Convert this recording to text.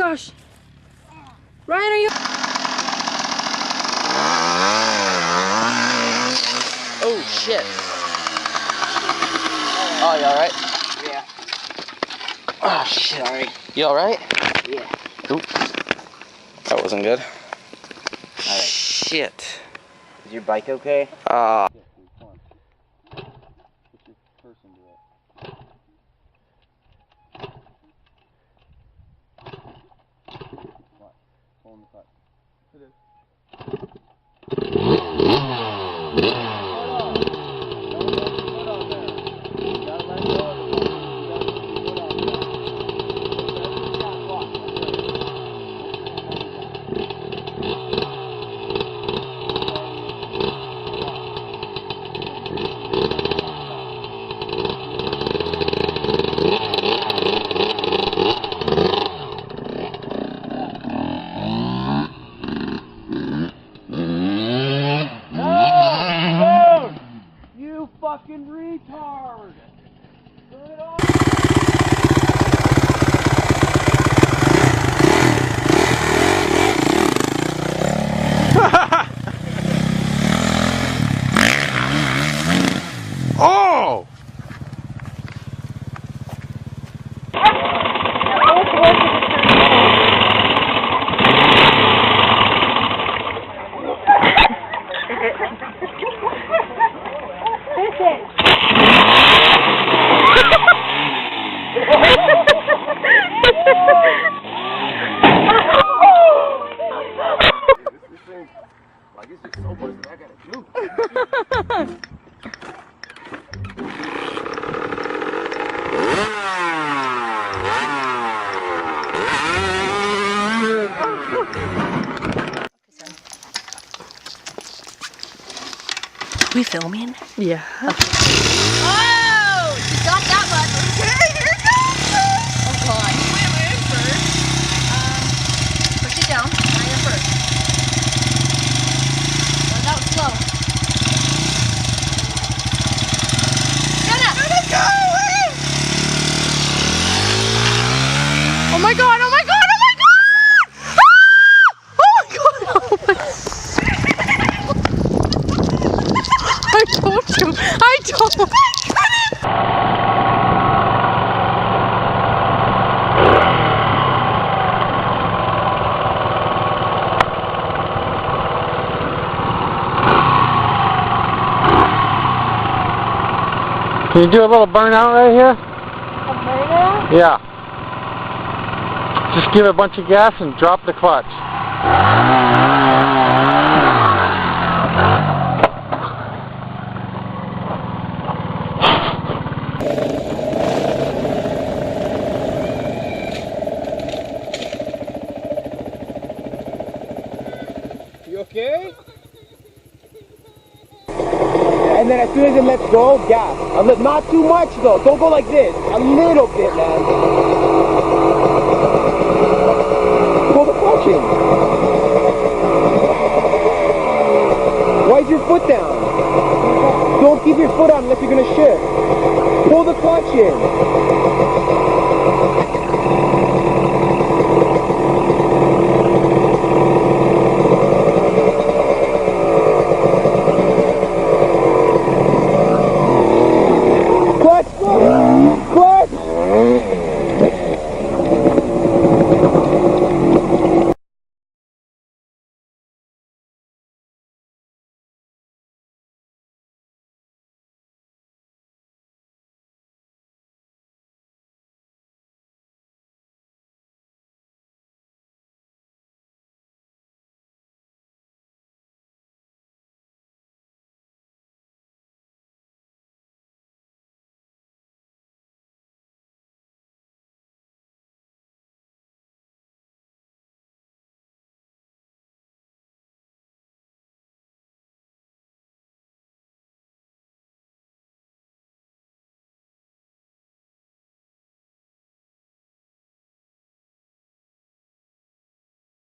gosh. Ryan, are you? Oh shit. Oh, you alright? Yeah. Oh shit. Sorry. You alright? Yeah. Oop. That wasn't good. Alright. Shit. Is your bike okay? Fucking retard! Turn it off! Oh! Like, it's just so much that I gotta do. We filming? Yeah. Oh! She got that much. Okay, here it goes! Oh god. You went in first. Push it down. Now you're first. Let it out slow. Shut up! Let it go! Oh my god, oh my god, oh my god! Ah! Oh my god, oh my god. I told you, I told you. Can you do a little burnout right here? A burnout? Yeah. Just give it a bunch of gas and drop the clutch. You okay? And then as soon as it lets go, gas. Not too much though. Don't go like this. A little bit, man. Pull the clutch in. Why is your foot down? Don't keep your foot on unless you're gonna shift. Pull the clutch in.